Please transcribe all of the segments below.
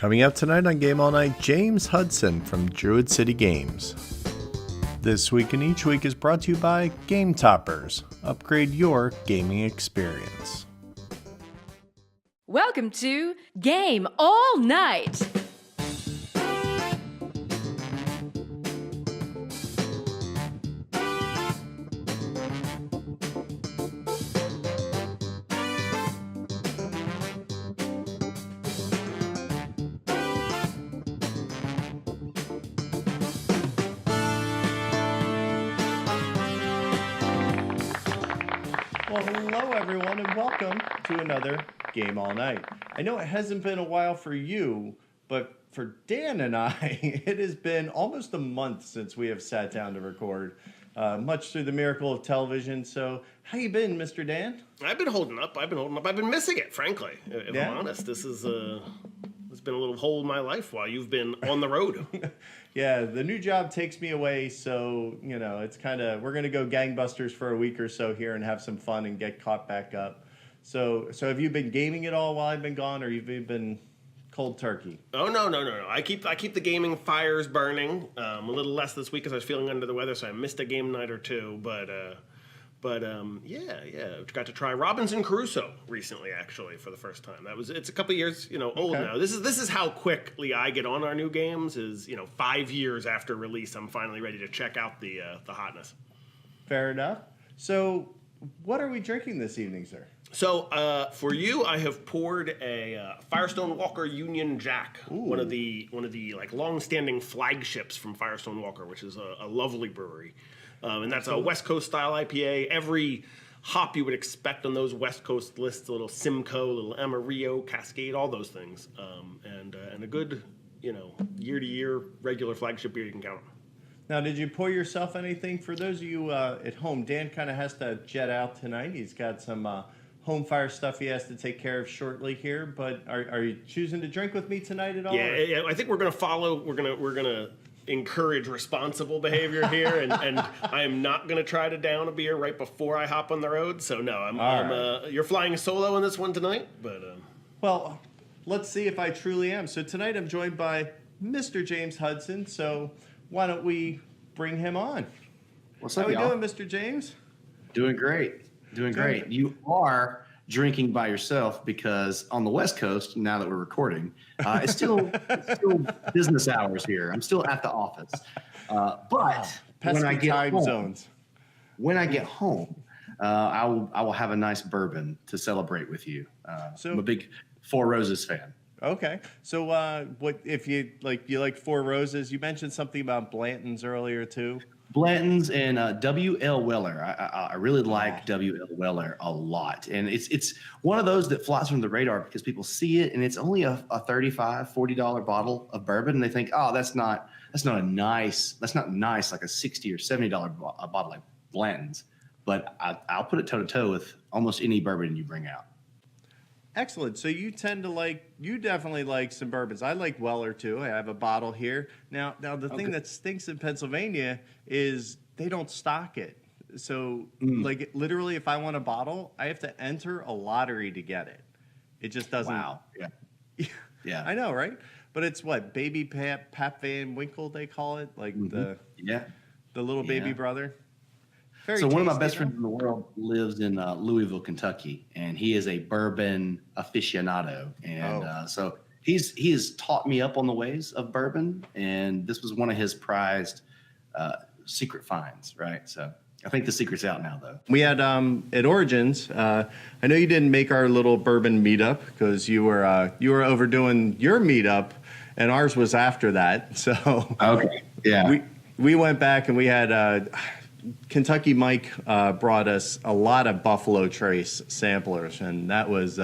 Coming up tonight on Game All Night, James Hudson from Druid City Games. This Week and Each Week is brought to you by Game Toppers. Upgrade your gaming experience. Welcome to Game All Night. Well, hello everyone, and welcome to another Game All Night. I know it hasn't been a while for you, but for Dan and I, it has been almost a month since we have sat down to record, much through the miracle of television. So, how you been, Mr. Dan? I've been holding up. I've been missing it, frankly. If I'm honest, this is it's been a little hole in my life while you've been on the road. Yeah, the new job takes me away, so, it's kind of, we're going to go gangbusters for a week or so here and have some fun and get caught back up. So have you been gaming at all while I've been gone, or have you been cold turkey? Oh, no. I keep the gaming fires burning. A little less this week because I was feeling under the weather, so I missed a game night or two, But got to try Robinson Crusoe recently, actually, for the first time. It's a couple years, old now. This is how quickly I get on our new games. 5 years after release, I'm finally ready to check out the hotness. Fair enough. So, what are we drinking this evening, sir? So for you, I have poured a Firestone Walker Union Jack, Ooh. one of the like long-standing flagships from Firestone Walker, which is a lovely brewery. And that's a West Coast style IPA. Every hop you would expect on those West Coast lists, a little Simcoe, a little Amarillo, Cascade, all those things. And a good, year-to-year regular flagship beer you can count on. Now, did you pour yourself anything? For those of you at home, Dan kind of has to jet out tonight. He's got some home fire stuff he has to take care of shortly here. But are you choosing to drink with me tonight at all? Yeah, I think we're going to follow. We're gonna encourage responsible behavior here, and I am not going to try to down a beer right before I hop on the road. So no, you're flying solo in this one tonight, but well, let's see if I truly am. So tonight I'm joined by Mr. James Hudson. So why don't we bring him on? What's up, How y'all? we doing, Mr. James? Doing great. You are drinking by yourself because on the West Coast, now that we're recording, it's still business hours here. I'm still at the office. But when I get time zones. When I get home, I will have a nice bourbon to celebrate with you. I'm a big Four Roses fan. Okay. So what if you like Four Roses? You mentioned something about Blanton's earlier too. Blanton's and W.L. Weller. I really like W.L. Weller a lot. And it's one of those that flies from the radar because people see it and it's only a $35, $40 bottle of bourbon. And they think, oh, that's not nice like a $60 or $70 bottle like Blanton's. But I'll put it toe to toe with almost any bourbon you bring out. Excellent. So you definitely like some bourbons. I like Weller too. I have a bottle here. Now the thing that stinks in Pennsylvania is they don't stock it. So literally if I want a bottle, I have to enter a lottery to get it. It just doesn't. Wow. Yeah. I know, right? But it's what, baby Pap Van Winkle they call it, like the little baby brother. So one of my best friends in the world lives in Louisville, Kentucky, and he is a bourbon aficionado. And so he has taught me up on the ways of bourbon, and this was one of his prized secret finds, right? So I think the secret's out now, though. We had at Origins. I know you didn't make our little bourbon meetup because you were overdoing your meetup, and ours was after that. So we went back and we had. Kentucky Mike brought us a lot of Buffalo Trace samplers, and that was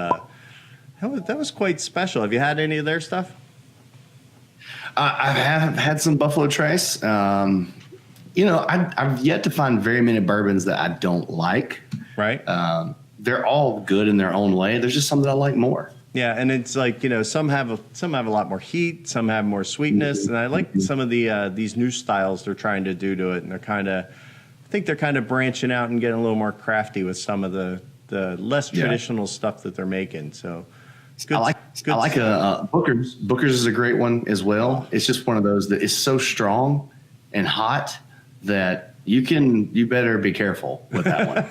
quite special. Have you had any of their stuff? I have had some Buffalo Trace. I've yet to find very many bourbons that I don't like. Right. They're all good in their own way. There's just some that I like more. Yeah, and it's like some have a lot more heat, some have more sweetness, and I like some of these new styles they're trying to do to it, and I think they're kind of branching out and getting a little more crafty with some of the less traditional stuff that they're making. So Good, I like Booker's. Booker's is a great one as well. It's just one of those that is so strong and hot that you better be careful with that one.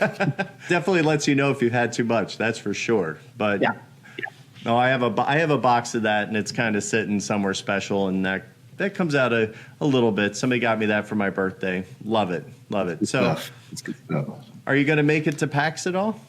Definitely lets you know if you've had too much. That's for sure. But yeah. No, I have a box of that, and it's kind of sitting somewhere special, and that comes out a little bit. Somebody got me that for my birthday. Love it. So, it's good stuff. Are you going to make it to PAX at all?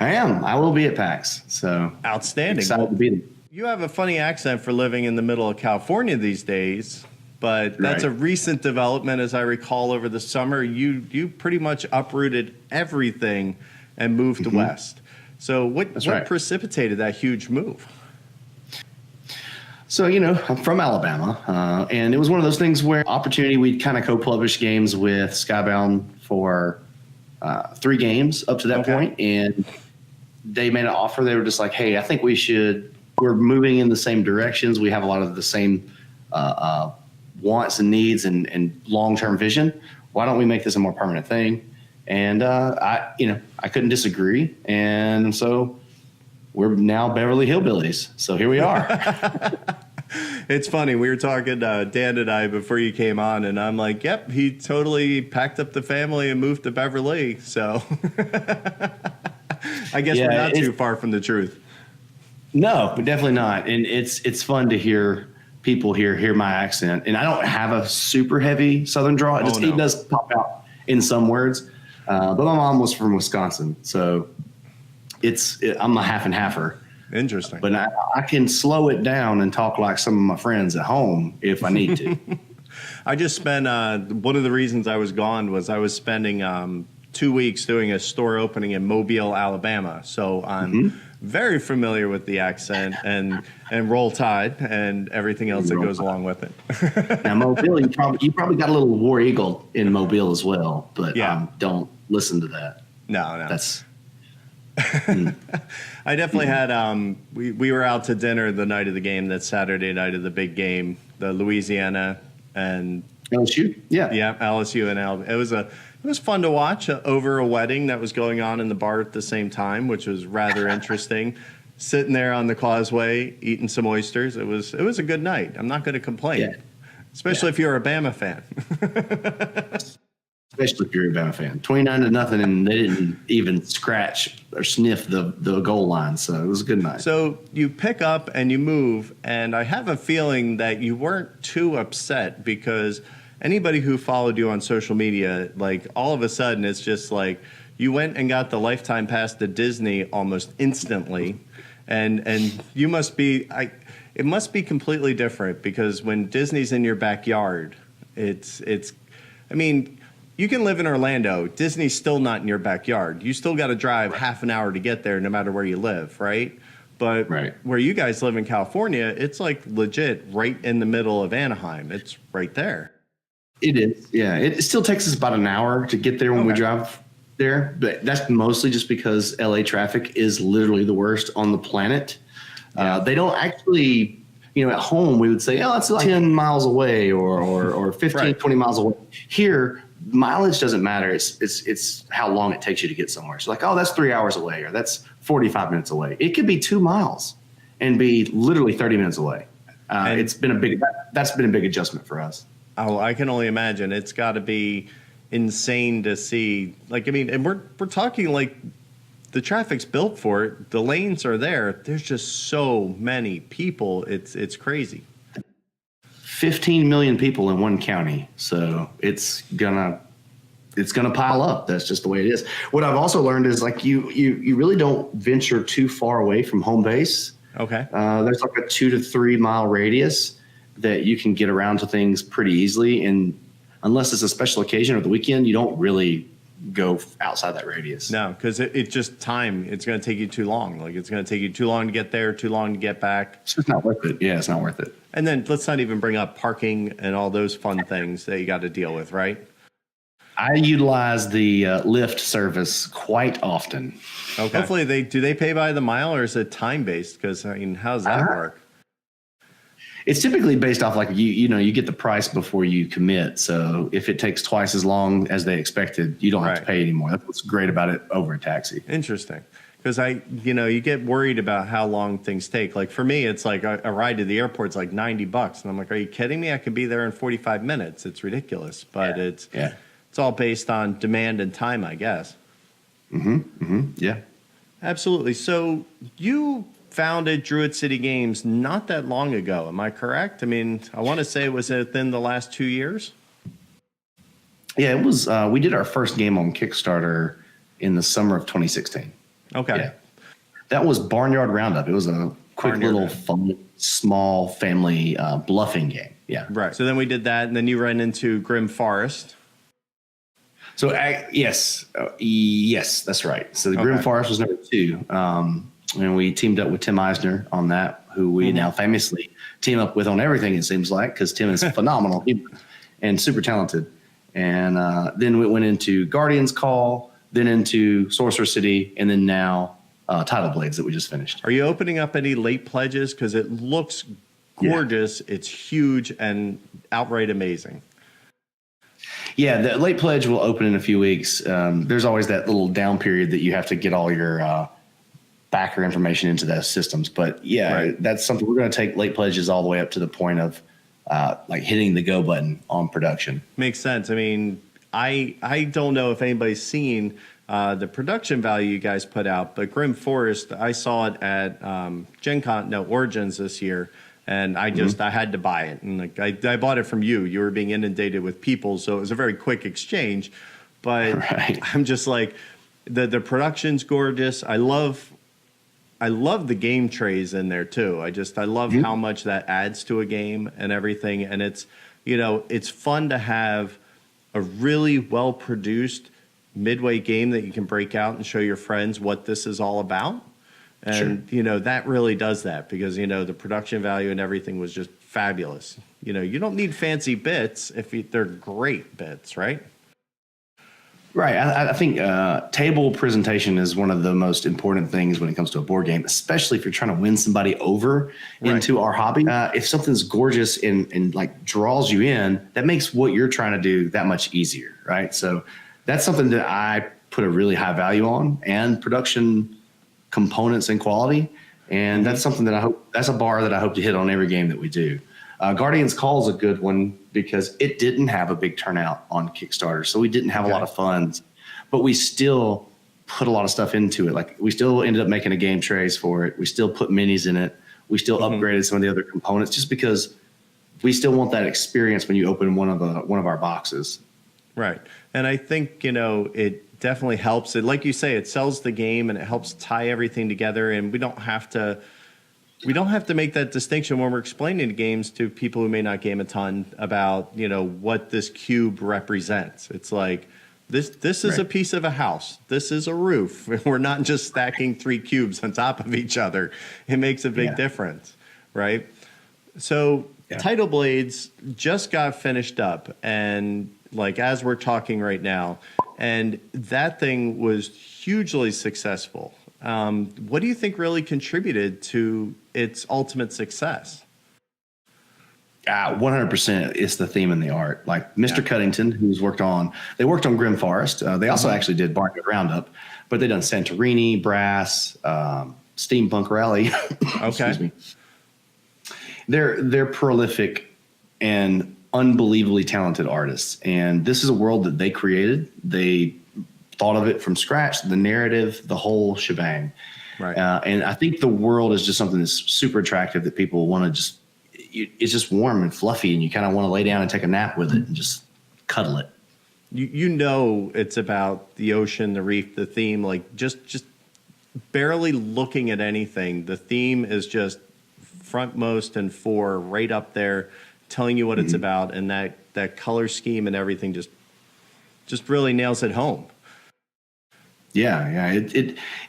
I am. I will be at PAX. So outstanding. Excited to be there. You have a funny accent for living in the middle of California these days, but that's a recent development, as I recall, over the summer. You pretty much uprooted everything and moved west. So what precipitated that huge move? So, I'm from Alabama, and it was one of those things where opportunity, we'd kind of co-publish games with Skybound for 3 games up to that point, and they made an offer. They were just like, hey, I think we're moving in the same directions. We have a lot of the same wants and needs and long-term vision. Why don't we make this a more permanent thing? And I couldn't disagree. And so we're now Beverly Hillbillies. So here we are. It's funny. We were talking, Dan and I, before you came on, and I'm like, yep, he totally packed up the family and moved to Beverly. So I guess we're not too far from the truth. No, but definitely not. And it's fun to hear people hear my accent. And I don't have a super heavy Southern draw. It does pop out in some words. But my mom was from Wisconsin, so I'm a half and halfer. Interesting. But I can slow it down and talk like some of my friends at home if I need to. I just spent one of the reasons I was gone was I was spending 2 weeks doing a store opening in Mobile, Alabama. So I'm very familiar with the accent and Roll Tide and everything else that goes along with it. Now, Mobile, you probably got a little War Eagle in Mobile as well, but don't listen to that. No. That's. I definitely had. We were out to dinner the night of the game. That Saturday night of the big game, the Louisiana and LSU. Yeah, LSU and Alabama. It was fun to watch over a wedding that was going on in the bar at the same time, which was rather interesting. Sitting there on the causeway, eating some oysters. It was a good night. I'm not going to complain, especially if you're a Bama fan. Especially if you're a Bama fan. 29-0, and they didn't even scratch or sniff the goal line, so it was a good night. So you pick up and you move, and I have a feeling that you weren't too upset because anybody who followed you on social media, like all of a sudden it's just like you went and got the lifetime pass to Disney almost instantly, and you must be it must be completely different because when Disney's in your backyard, it's I mean. You can live in Orlando. Disney's still not in your backyard. You still got to drive half an hour to get there no matter where you live, right? But where you guys live in California, it's like legit right in the middle of Anaheim. It's right there. It is, yeah. It still takes us about an hour to get there when we drive there. But that's mostly just because LA traffic is literally the worst on the planet. They don't actually, at home we would say, oh, it's like 10 miles away or 15, 20 miles away. Here, mileage doesn't matter. It's how long it takes you to get somewhere. So like, oh, that's 3 hours away or that's 45 minutes away. It could be 2 miles and be literally 30 minutes away. That's been a big adjustment for us. Oh, I can only imagine. It's got to be insane to see. And we're talking like the traffic's built for it. The lanes are there. There's just so many people. It's crazy. 15 million people in one county, so it's gonna pile up. That's just the way it is. What I've also learned is like you really don't venture too far away from home base. Okay. There's like a 2 to 3 mile radius that you can get around to things pretty easily, and unless it's a special occasion or the weekend, you don't really go outside that radius. No, because it's just time. It's going to take you too long. Like it's going to take you too long to get there, too long to get back. It's just not worth it. Yeah, it's not worth it. And then let's not even bring up parking and all those fun things that you got to deal with, right? I utilize the Lyft service quite often. Okay. Hopefully they pay by the mile or is it time based? Because how does that work? It's typically based off like you get the price before you commit. So if it takes twice as long as they expected, you don't have to pay anymore. That's what's great about it over a taxi. Interesting. Because you get worried about how long things take. Like for me, it's like a ride to the airport's like $90, and I'm like, are you kidding me? I could be there in 45 minutes. It's ridiculous, but it's all based on demand and time, I guess. Yeah, absolutely. So you founded Druid City Games not that long ago, am I correct? I mean, I want to say it was within the last 2 years. Yeah, it was. We did our first game on Kickstarter in the summer of 2016. Okay. Yeah. That was Barnyard Roundup. It was a quick little fun, small family bluffing game. Yeah. Right. So then we did that, and then you ran into Grim Forest. So yes, that's right. So the Grim Forest was number 2. And we teamed up with Tim Eisner on that, who we now famously team up with on everything, it seems like, because Tim is phenomenal and super talented. And then we went into Guardian's Call, then into Sorcerer City, and then now Tidal Blades that we just finished. Are you opening up any late pledges? Because it looks gorgeous. Yeah. It's huge and outright amazing. Yeah, the late pledge will open in a few weeks. There's always that little down period that you have to get all your backer information into those systems. But that's something we're going to take late pledges all the way up to the point of like hitting the go button on production. Makes sense. I mean, I don't know if anybody's seen the production value you guys put out, but Grim Forest, I saw it at Gen Con, Origins this year, and I had to buy it. And like I bought it from you. You were being inundated with people, so it was a very quick exchange. But I'm just like, the production's gorgeous. I love the game trays in there too. I love how much that adds to a game and everything. And it's, it's fun to have a really well produced midway game that you can break out and show your friends what this is all about. And, that really does that because, the production value and everything was just fabulous. You don't need fancy bits if they're great bits, right? Right. I think table presentation is one of the most important things when it comes to a board game, especially if you're trying to win somebody over into our hobby. If something's gorgeous and like draws you in, that makes what you're trying to do that much easier. Right. So that's something that I put a really high value on, and production components and quality. And that's something that that's a bar that I hope to hit on every game that we do. Guardian's Call is a good one because it didn't have a big turnout on Kickstarter. So we didn't have a lot of funds, but we still put a lot of stuff into it. Like we still ended up making a game trays for it. We still put minis in it. We still upgraded some of the other components just because we still want that experience when you open one of our boxes. Right. And I think, it definitely helps. It, like you say, it sells the game and it helps tie everything together. And we don't have to make that distinction when we're explaining the games to people who may not game a ton about, what this cube represents. It's like, this is a piece of a house. This is a roof. We're not just stacking 3 cubes on top of each other. It makes a big difference, right? So Tidal Blades just got finished up, and like as we're talking right now, and that thing was hugely successful. What do you think really contributed to its ultimate success? 100% it's the theme and the art. Like Mr. Cuddington, they worked on Grim Forest. They also actually did Barnyard Roundup, but they done Santorini, Brass, Steampunk Rally. Excuse me. They're prolific and unbelievably talented artists. And this is a world that they created. They thought of it from scratch, the narrative, the whole shebang. Right. And I think the world is just something that's super attractive that people want to it's just warm and fluffy, and you kind of want to lay down and take a nap with it and just cuddle it. It's about the ocean, the reef, the theme, like just barely looking at anything. The theme is just frontmost and fore right up there, telling you what it's about, and that color scheme and everything just really nails it home. Yeah.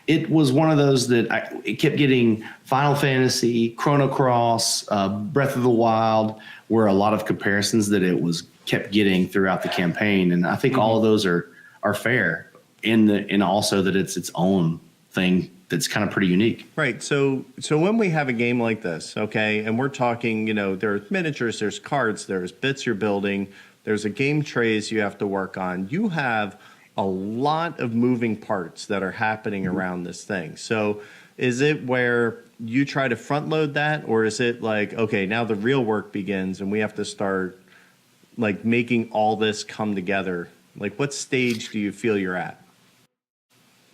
It was one of those that it kept getting Final Fantasy, Chrono Cross, Breath of the Wild, were a lot of comparisons that it was kept getting throughout the campaign, and I think all of those are fair in also that it's its own thing that's kind of pretty unique. Right. So when we have a game like this, okay, and we're talking, there's miniatures, there's cards, there's bits you're building, there's a game trays you have to work on. You have a lot of moving parts that are happening around this thing. So is it where you try to front load that, or is it like, okay, now the real work begins and we have to start like making all this come together? Like, what stage do you feel you're at?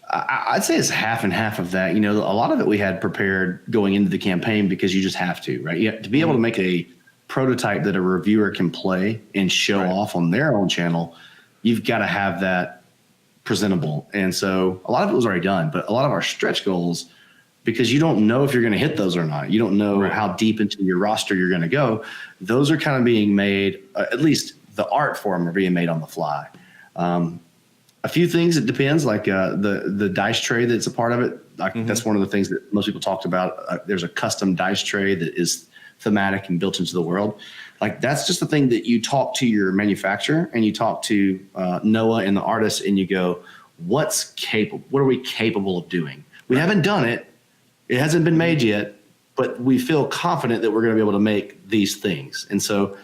I'd say it's half and half of that. You know, a lot of it we had prepared going into the campaign because you just have to, right? You have to be able to make a prototype that a reviewer can play and show off on their own channel. You've got to have that presentable. And so a lot of it was already done, but a lot of our stretch goals, because you don't know if you're going to hit those or not. You don't know how deep into your roster you're going to go. Those are kind of being made, at least the art for them are being made on the fly. A few things, it depends, like the dice tray that's a part of it. That's one of the things that most people talked about. There's a custom dice tray that is thematic and built into the world. Like, that's just the thing that you talk to your manufacturer and you talk to Noah and the artist and you go, what are we capable of doing? We haven't done it. It hasn't been made yet, but we feel confident that we're going to be able to make these things. And so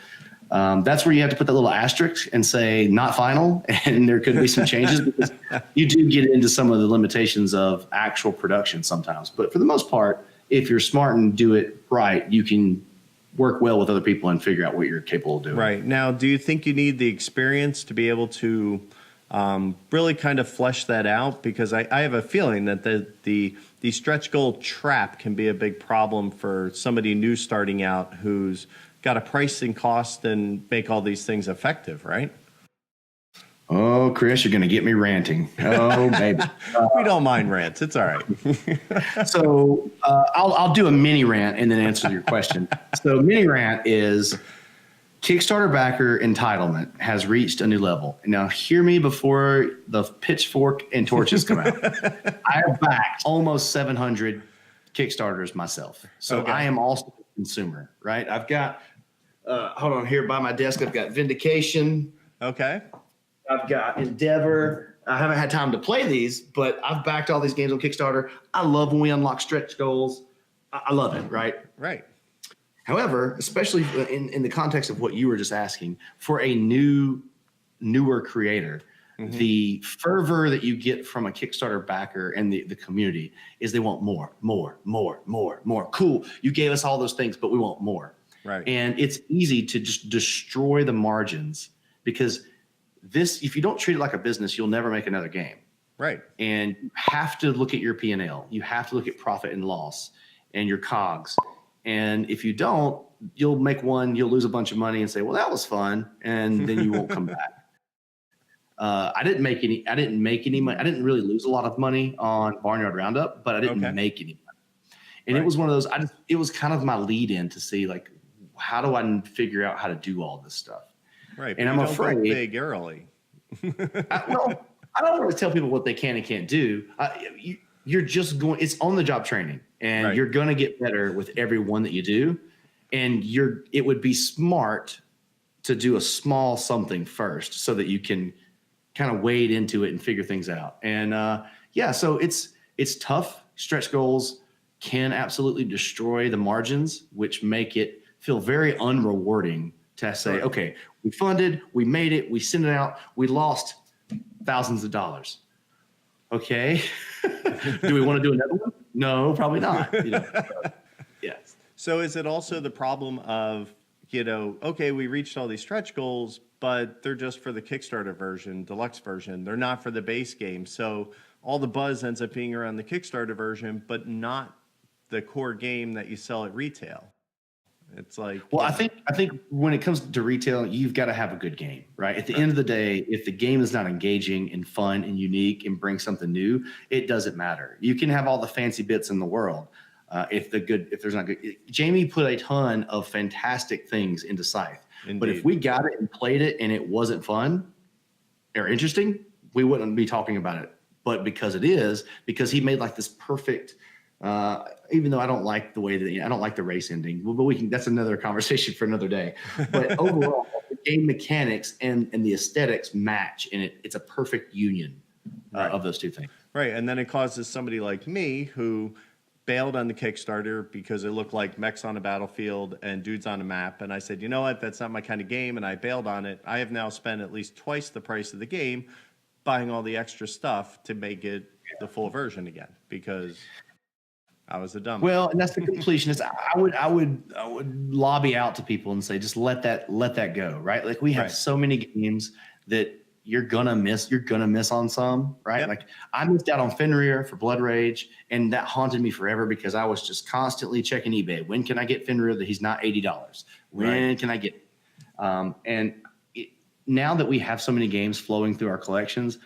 that's where you have to put that little asterisk and say not final, and there could be some changes because you do get into some of the limitations of actual production sometimes. But for the most part, if you're smart and do it right, you can work well with other people and figure out what you're capable of doing. Right. Now, do you think you need the experience to be able to really kind of flesh that out? Because I have a feeling that the stretch goal trap can be a big problem for somebody new starting out who's got to price and cost and make all these things effective, right? Oh, Chris, you're going to get me ranting. Oh, baby. We don't mind rants. It's all right. So I'll do a mini rant and then answer your question. So mini rant is Kickstarter backer entitlement has reached a new level. Now, hear me before the pitchfork and torches come out. I have backed almost 700 Kickstarters myself. So I am also a consumer, right? I've got, hold on, here by my desk, I've got Vindication. Okay. I've got Endeavor. I haven't had time to play these, but I've backed all these games on Kickstarter. I love when we unlock stretch goals. I love it, right? Right. However, especially in the context of what you were just asking, for a newer creator, the fervor that you get from a Kickstarter backer and the community is they want more. Cool. You gave us all those things, but we want more. Right. And it's easy to just destroy the margins because if you don't treat it like a business, you'll never make another game. Right. And you have to look at your P&L. You have to look at profit and loss and your COGS. And if you don't, you'll make one, you'll lose a bunch of money and say, well, that was fun. And then you won't come back. I didn't make any money. I didn't really lose a lot of money on Barnyard Roundup, but I didn't make any money. And it was one of those, it was kind of my lead in to see, like, how do I figure out how to do all this stuff? Right. And I'm afraid big early. I don't want to tell people what they can and can't do. You're just going, it's on the job training, and you're going to get better with every one that you do. And it would be smart to do a small something first so that you can kind of wade into it and figure things out. And so it's tough. Stretch goals can absolutely destroy the margins, which make it feel very unrewarding to say, okay, we funded, we made it, we sent it out, we lost thousands of dollars. Okay. Do we want to do another one? No, probably not. Yes. So is it also the problem of, okay, we reached all these stretch goals, but they're just for the Kickstarter version, deluxe version. They're not for the base game. So all the buzz ends up being around the Kickstarter version, but not the core game that you sell at retail. It's like, well, I think when it comes to retail, you've got to have a good game, right? At the end of the day, if the game is not engaging and fun and unique and brings something new, it doesn't matter. You can have all the fancy bits in the world. If there's not good, Jamie put a ton of fantastic things into Scythe. Indeed. But if we got it and played it and it wasn't fun or interesting, we wouldn't be talking about it. But because he made like this perfect, even though I don't like the way that I don't like the race ending, but that's another conversation for another day. But overall, the game mechanics and the aesthetics match, and it's a perfect union of those two things. Right, and then it causes somebody like me who bailed on the Kickstarter because it looked like mechs on a battlefield and dudes on a map, and I said, you know what, that's not my kind of game, and I bailed on it. I have now spent at least twice the price of the game buying all the extra stuff to make it the full version again because I was a dumb. Well, and that's the completionist. I would lobby out to people and say, just let that go, right? Like we have so many games that you're gonna miss on some, right? Yep. Like I missed out on Fenrir for Blood Rage, and that haunted me forever because I was just constantly checking eBay. When can I get Fenrir that he's not $80? When can I get it? Now that we have so many games flowing through our collections,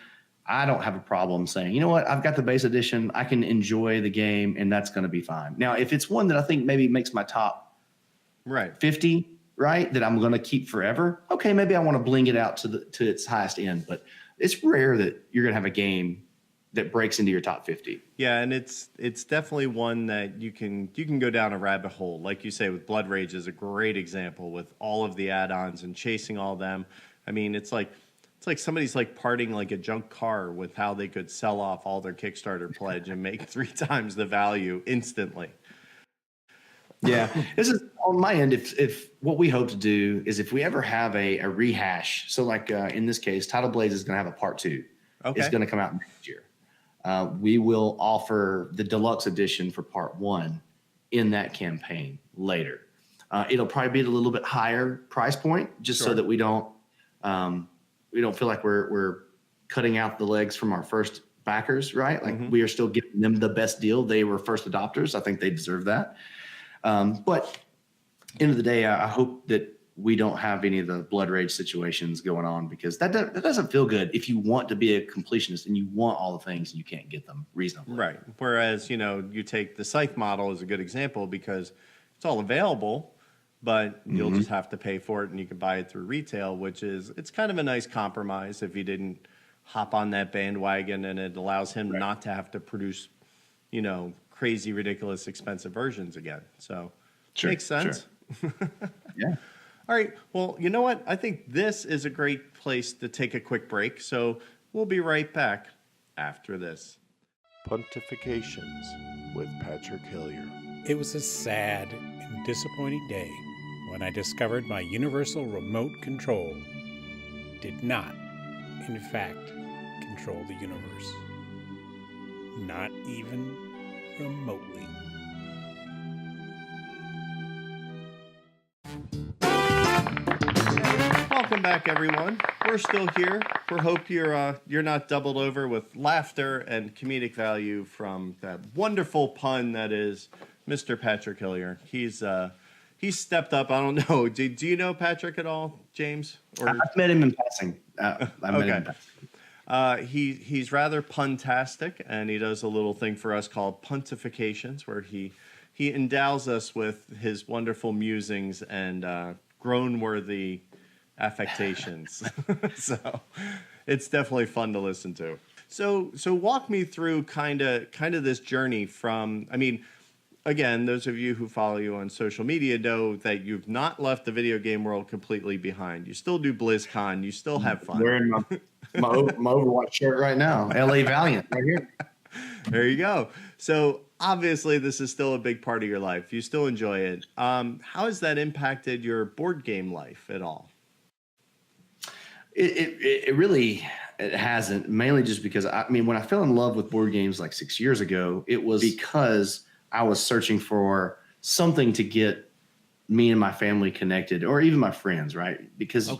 I don't have a problem saying, you know what, I've got the base edition, I can enjoy the game, and that's going to be fine. Now, if it's one that I think maybe makes my top 50, right, that I'm going to keep forever, okay, maybe I want to bling it out to its highest end. But it's rare that you're going to have a game that breaks into your top 50. Yeah, and it's definitely one that you can go down a rabbit hole. Like you say, with Blood Rage is a great example with all of the add-ons and chasing all them. I mean, it's like somebody's like parting like a junk car with how they could sell off all their Kickstarter pledge and make 3 times the value instantly. Yeah, this is on my end. If what we hope to do is if we ever have a rehash, so like in this case, Tidal Blades is going to have a part 2. Okay. It's going to come out next year. We will offer the deluxe edition for part 1 in that campaign later. It'll probably be at a little bit higher price point, just so that we don't feel like we're cutting out the legs from our first backers, right? Like we are still giving them the best deal. They were first adopters. I think they deserve that. But end of the day, I hope that we don't have any of the Blood Rage situations going on, because that doesn't feel good if you want to be a completionist and you want all the things and you can't get them reasonably. Right. Whereas, you take the Scythe model as a good example because it's all available, but you'll just have to pay for it and you can buy it through retail, it's kind of a nice compromise if you didn't hop on that bandwagon, and it allows him not to have to produce, crazy, ridiculous, expensive versions again. So makes sense. Sure. Yeah. All right. Well, you know what? I think this is a great place to take a quick break. So we'll be right back after this. Pontifications with Patrick Hillier. It was a sad and disappointing day when I discovered my universal remote control did not, in fact, control the universe. Not even remotely. Welcome back, everyone. We're still here. We hope you're not doubled over with laughter and comedic value from that wonderful pun that is Mr. Patrick Hillier. He's stepped up. I don't know. Do you know Patrick at all, James? Or I've met him in passing. He's rather puntastic, and he does a little thing for us called Pontifications, where he endows us with his wonderful musings and groan-worthy affectations. So it's definitely fun to listen to. So walk me through kind of this journey from, again, those of you who follow you on social media know that you've not left the video game world completely behind. You still do BlizzCon. You still have fun. Wearing my Overwatch shirt right now. LA Valiant right here. There you go. So obviously this is still a big part of your life. You still enjoy it. How has that impacted your board game life at all? It really hasn't, mainly just because when I fell in love with board games like 6 years ago, it was because I was searching for something to get me and my family connected, or even my friends, right? Because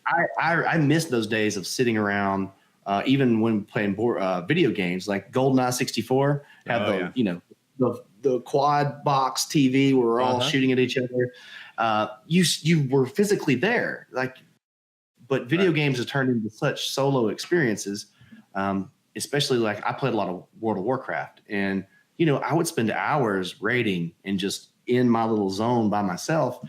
I miss those days of sitting around, even when playing video games like GoldenEye 64 had the quad box TV where we're all shooting at each other. You were physically there, but video games have turned into such solo experiences, especially like I played a lot of World of Warcraft, and I would spend hours raiding and just in my little zone by myself,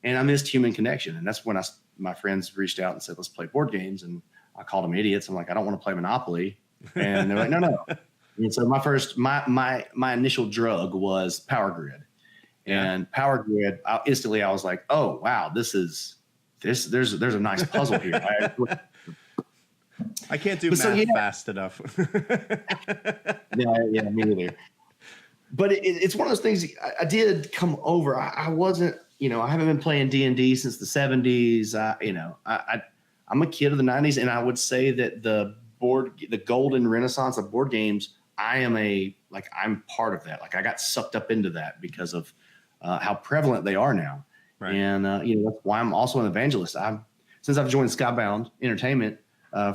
and I missed human connection. And that's when my friends reached out and said, let's play board games. And I called them idiots. I'm like, I don't want to play Monopoly. And they're like, no. And so my initial drug was Power Grid. And Power Grid, instantly I was like, oh, wow, there's a nice puzzle here. I can't do math fast enough. Yeah, me neither. But it's one of those things. I did come over. I wasn't, I haven't been playing D&D since the 70s. I'm a kid of the 90s, and I would say that the the golden renaissance of board games, I'm part of that. Like I got sucked up into that because of how prevalent they are now. Right. And that's why I'm also an evangelist. Since I've joined Skybound Entertainment,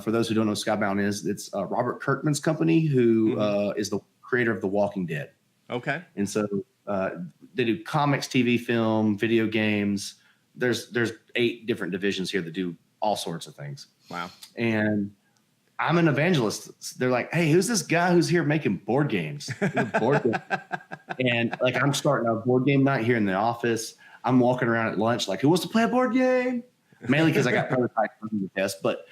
for those who don't know what Skybound is, it's Robert Kirkman's company, who is the creator of The Walking Dead. Okay. And so they do comics, TV, film, video games. There's 8 different divisions here that do all sorts of things. Wow. And I'm an evangelist. They're like, hey, who's this guy who's here making board games? And like, I'm starting a board game night here in the office. I'm walking around at lunch like, who wants to play a board game? Mainly because I got prototypes on the test, but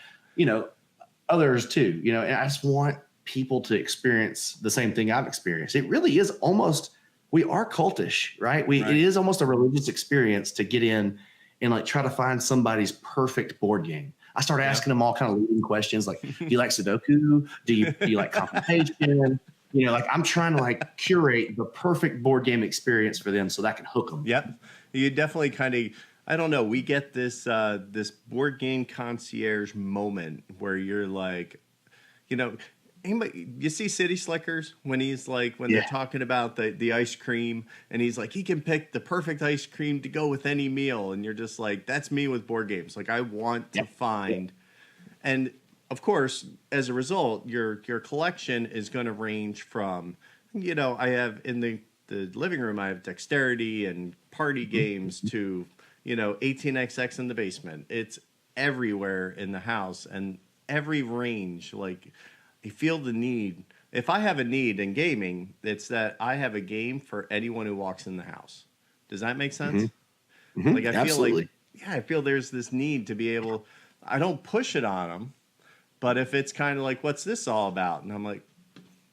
others too, and I just want people to experience the same thing I've experienced. It really is almost, we are cultish, right? It is almost a religious experience to get in and like try to find somebody's perfect board game. I started asking them all kind of leading questions like, do you like Sudoku? Do you like computation? Like I'm trying to like curate the perfect board game experience for them so that I can hook them. Yep. You definitely kind of, I don't know, we get this this board game concierge moment where you're like, you see City Slickers when he's like, when they're talking about the ice cream and he's like, he can pick the perfect ice cream to go with any meal. And you're just like, that's me with board games. Like I want to find, and of course, as a result, your collection is going to range from, I have in the living room, I have dexterity and party games to, 18xx in the basement. It's everywhere in the house and every range. Like I feel the need. If I have a need in gaming, it's that I have a game for anyone who walks in the house. Does that make sense? Mm-hmm. Like I Absolutely. feel like, I feel there's this need to be able, I don't push it on them, but if it's kind of like, what's this all about? And I'm like,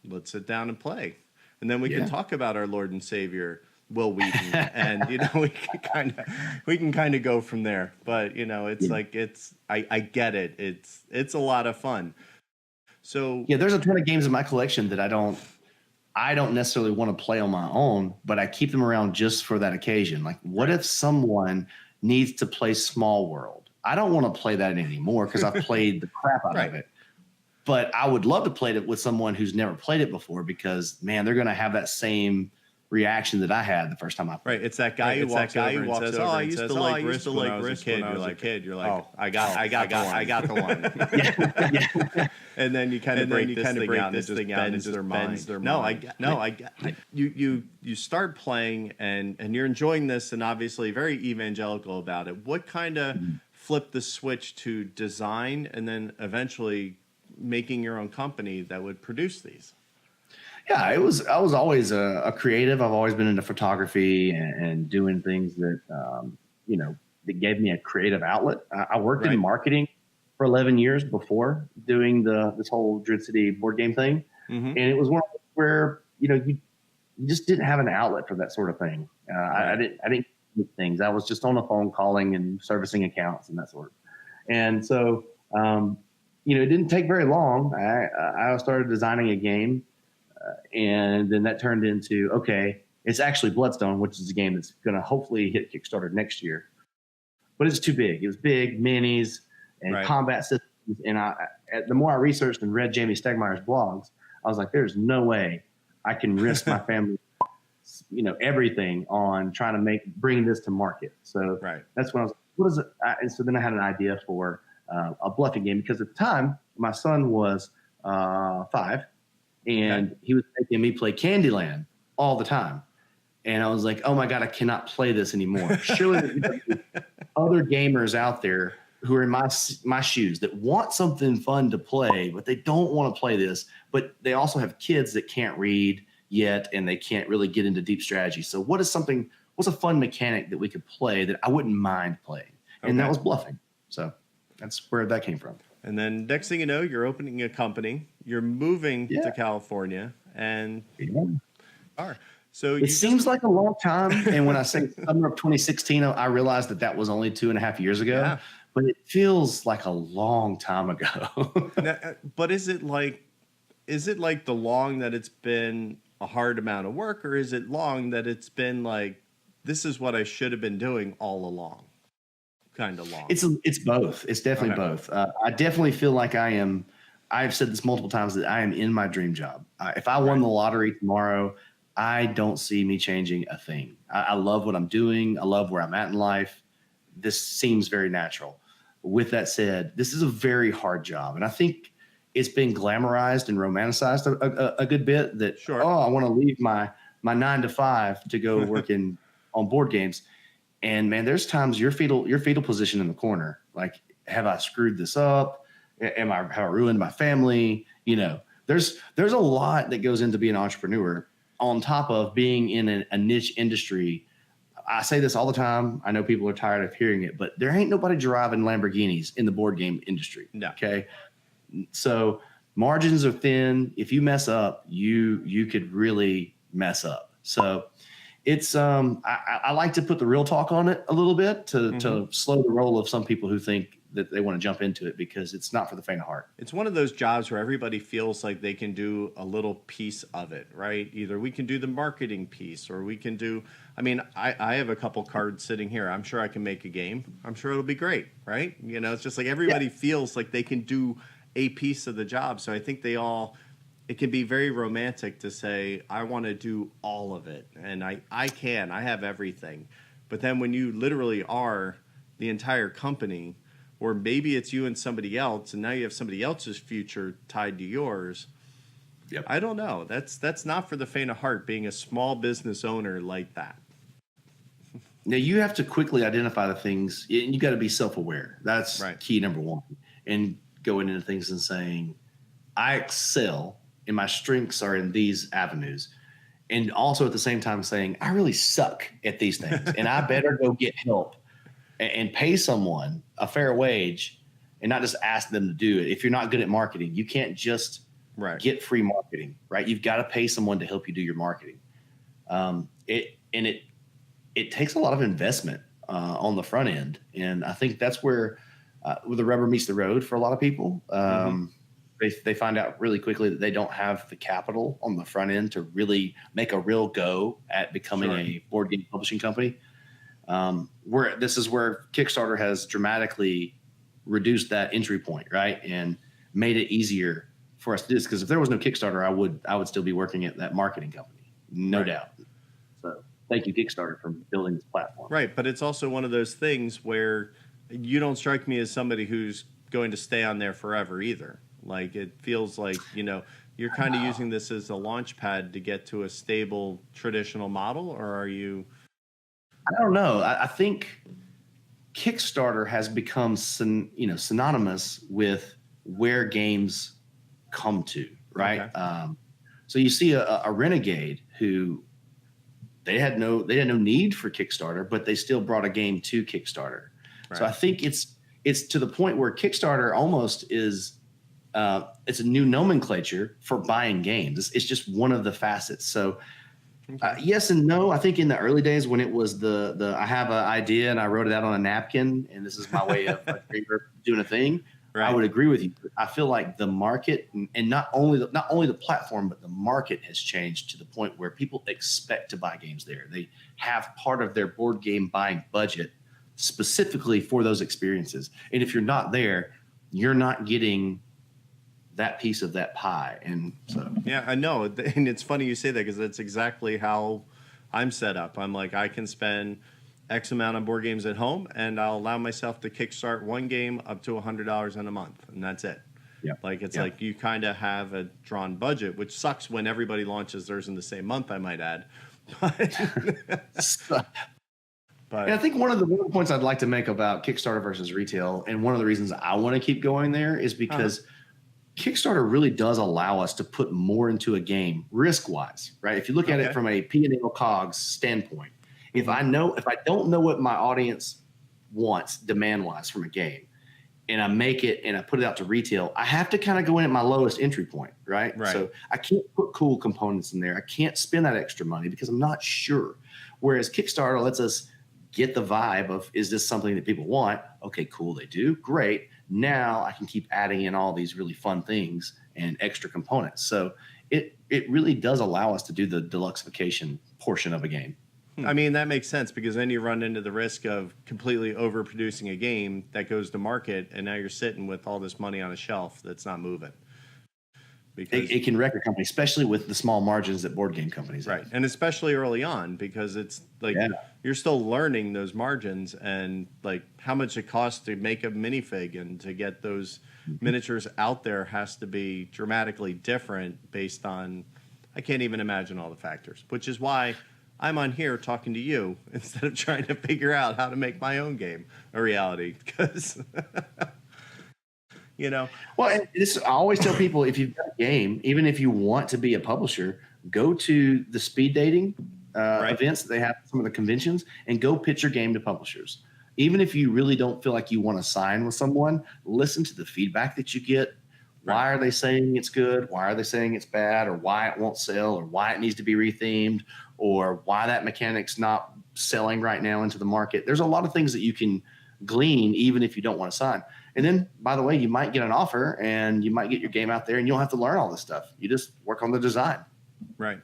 let's sit down and play. And then we can talk about our Lord and Savior, Will Wheaton, and we can kind of go from there. But it's like I get it. It's a lot of fun. So there's a ton of games in my collection that I don't necessarily want to play on my own, but I keep them around just for that occasion. Like, what if someone needs to play Small World? I don't want to play that anymore because I've played the crap out of it. But I would love to play it with someone who's never played it before because, man, they're going to have that same reaction that I had the first time I played. Right, it's that guy who walks over and says, "Oh, I used to like Risk when I was a kid." You're like, "Oh, I got the one." And then you kind of break this thing out, and it just bends their mind. You start playing, and you're enjoying this, and obviously very evangelical about it. What kind of flipped the switch to design, and then eventually making your own company that would produce these? Yeah, I was always a creative. I've always been into photography and doing things that, that gave me a creative outlet. I worked in marketing for 11 years before doing this whole Druid City board game thing. And it was one where, you just didn't have an outlet for that sort of thing. I didn't do things. I was just on the phone calling and servicing accounts and that sort. And so, it didn't take very long. I started designing a game. And then that turned into, okay, it's actually Bloodstone, which is a game that's going to hopefully hit Kickstarter next year. But it's too big. It was big, minis, and combat systems. And the more I researched and read Jamie Stegmaier's blogs, I was like, there's no way I can risk my family, everything on trying to bring this to market. So that's when I was like, what is it? And so then I had an idea for a bluffing game because at the time, my son was 5. And he was making me play Candyland all the time. And I was like, oh my God, I cannot play this anymore. Surely there's other gamers out there who are in my shoes that want something fun to play, but they don't want to play this. But they also have kids that can't read yet, and they can't really get into deep strategy. So what's a fun mechanic that we could play that I wouldn't mind playing? And that was bluffing. So that's where that came from. And then next thing you know, you're opening a company, you're moving to California, and so it seems like a long time. And when I say summer of 2016, I realized that was only 2.5 years ago. Yeah. But it feels like a long time ago. Now, but is it like the long that it's been a hard amount of work, or is it long that it's been like, this is what I should have been doing all along? Kind of long. It's both. It's definitely both. I definitely feel like I am I've said this multiple times that I am in my dream job. If I won the lottery tomorrow, I don't see me changing a thing. I love what I'm doing. I love where I'm at in life. This seems very natural. With that said, this is a very hard job. And I think it's been glamorized and romanticized a good bit that, I want to leave my 9 to 5 to go working on board games. And man, there's times your fetal position in the corner. Like, have I screwed this up? Have I ruined my family? You know, there's a lot that goes into being an entrepreneur on top of being in a niche industry. I say this all the time. I know people are tired of hearing it, but there ain't nobody driving Lamborghinis in the board game industry. No. Okay. So margins are thin. If you mess up, you could really mess up. So it's I like to put the real talk on it a little bit to slow the roll of some people who think that they want to jump into it, because it's not for the faint of heart. It's one of those jobs where everybody feels like they can do a little piece of it, right? Either we can do the marketing piece, or we can do, I mean, I have a couple cards sitting here. I'm sure I can make a game. I'm sure it'll be great, right? You know, it's just like everybody feels like they can do a piece of the job. So I think it can be very romantic to say, I want to do all of it. And I have everything. But then when you literally are the entire company, or maybe it's you and somebody else, and now you have somebody else's future tied to yours. Yep. I don't know. That's not for the faint of heart, being a small business owner like that. Now, you have to quickly identify the things, and you got to be self-aware. That's key number one. And going into things and saying, I excel and my strengths are in these avenues. And also at the same time saying, I really suck at these things and I better go get help and pay someone a fair wage and not just ask them to do it. If you're not good at marketing, you can't just get free marketing, right? You've got to pay someone to help you do your marketing. It takes a lot of investment on the front end. And I think that's where the rubber meets the road for a lot of people. They find out really quickly that they don't have the capital on the front end to really make a real go at becoming a board game publishing company. This is where Kickstarter has dramatically reduced that entry point, right? And made it easier for us to do this. Because if there was no Kickstarter, I would still be working at that marketing company, no doubt. So thank you, Kickstarter, for building this platform. Right, but it's also one of those things where you don't strike me as somebody who's going to stay on there forever either. Like, it feels like, you know, you're kind of using this as a launch pad to get to a stable traditional model, or are you? I don't know. I think Kickstarter has become synonymous with where games come to, right? Okay. So you see a Renegade who they had no need for Kickstarter, but they still brought a game to Kickstarter. Right. So I think it's to the point where Kickstarter almost is it's a new nomenclature for buying games. It's just one of the facets. So yes and no. I think in the early days when it was the I have an idea and I wrote it out on a napkin and this is my way of doing a thing. Right. I would agree with you. I feel like the market and not only the platform, but the market has changed to the point where people expect to buy games there. They have part of their board game buying budget specifically for those experiences. And if you're not there, you're not getting that piece of that pie. And so yeah, I know. And it's funny you say that, because that's exactly how I'm set up. I'm like, I can spend X amount on board games at home and I'll allow myself to kickstart one game up to $100 in a month, and that's it. Yeah. Like, it's like you kind of have a drawn budget, which sucks when everybody launches theirs in the same month, I might add. And I think one of the points I'd like to make about Kickstarter versus retail, and one of the reasons I want to keep going there, is because Kickstarter really does allow us to put more into a game risk-wise, right? If you look at it from a P&L COGS standpoint, if I don't know what my audience wants demand-wise from a game, and I make it and I put it out to retail, I have to kind of go in at my lowest entry point, right? So I can't put cool components in there. I can't spend that extra money because I'm not sure. Whereas Kickstarter lets us get the vibe of, is this something that people want? Okay, cool, they do. Great. Now I can keep adding in all these really fun things and extra components. So it really does allow us to do the deluxeification portion of a game. I mean, that makes sense, because then you run into the risk of completely overproducing a game that goes to market, and now you're sitting with all this money on a shelf that's not moving. because it can wreck a company, especially with the small margins that board game companies have. right, and especially early on, because it's like you're still learning those margins and like how much it costs to make a minifig and to get those miniatures out there has to be dramatically different based on, I can't even imagine all the factors, which is why I'm on here talking to you instead of trying to figure out how to make my own game a reality, because you know. Well, and I always tell people, if you've got a game, even if you want to be a publisher, go to the speed dating events that they have at some of the conventions and go pitch your game to publishers. Even if you really don't feel like you want to sign with someone, listen to the feedback that you get. Why are they saying it's good? Why are they saying it's bad? Or why it won't sell? Or why it needs to be rethemed? Or why that mechanic's not selling right now into the market? There's a lot of things that you can glean even if you don't want to sign. And then, by the way, you might get an offer and you might get your game out there and you don't have to learn all this stuff. You just work on the design. Right.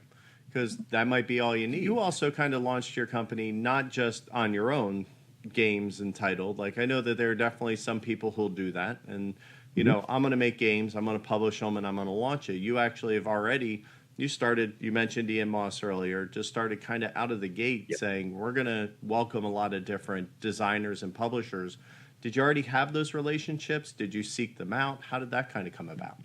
Because that might be all you need. You also kind of launched your company not just on your own games entitled. Like, I know that there are definitely some people who'll do that. And, you know, I'm going to make games, I'm going to publish them, and I'm going to launch it. You actually have already, you mentioned Ian Moss earlier, just started kind of out of the gate saying, we're going to welcome a lot of different designers and publishers. Did you already have those relationships? Did you seek them out? How did that kind of come about?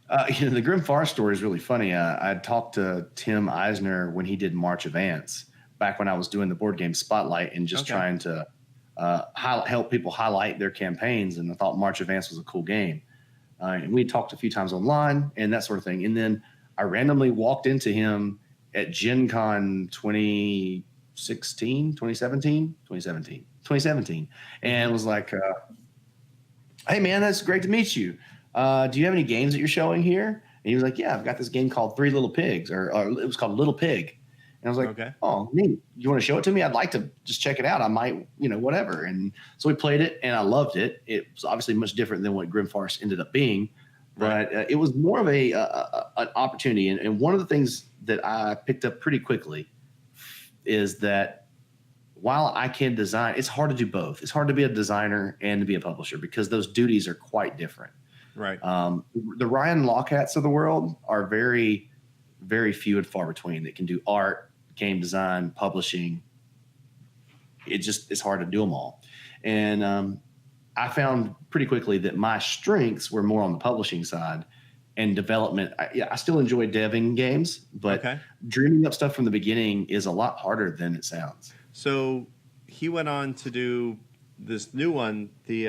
The Grim Forest story is really funny. I talked to Tim Eisner when he did March of Ants, back when I was doing the board game spotlight and just trying to help people highlight their campaigns. And I thought March of Ants was a cool game. And we talked a few times online and that sort of thing. And then I randomly walked into him at Gen Con 2017, and was like, hey, man, that's great to meet you. Do you have any games that you're showing here? And he was like, yeah, I've got this game called Three Little Pigs, or it was called Little Pig. And I was like, oh, neat. You want to show it to me? I'd like to just check it out. I might, whatever. And so we played it, and I loved it. It was obviously much different than what Grim Forest ended up being, but it was more of an opportunity. And one of the things that I picked up pretty quickly is that while I can design, it's hard to do both. It's hard to be a designer and to be a publisher because those duties are quite different. Right. The Ryan Lawcats of the world are very, very few and far between that can do art, game design, publishing. It's hard to do them all. And I found pretty quickly that my strengths were more on the publishing side and development. I still enjoy deving games, but dreaming up stuff from the beginning is a lot harder than it sounds. So he went on to do this new one, the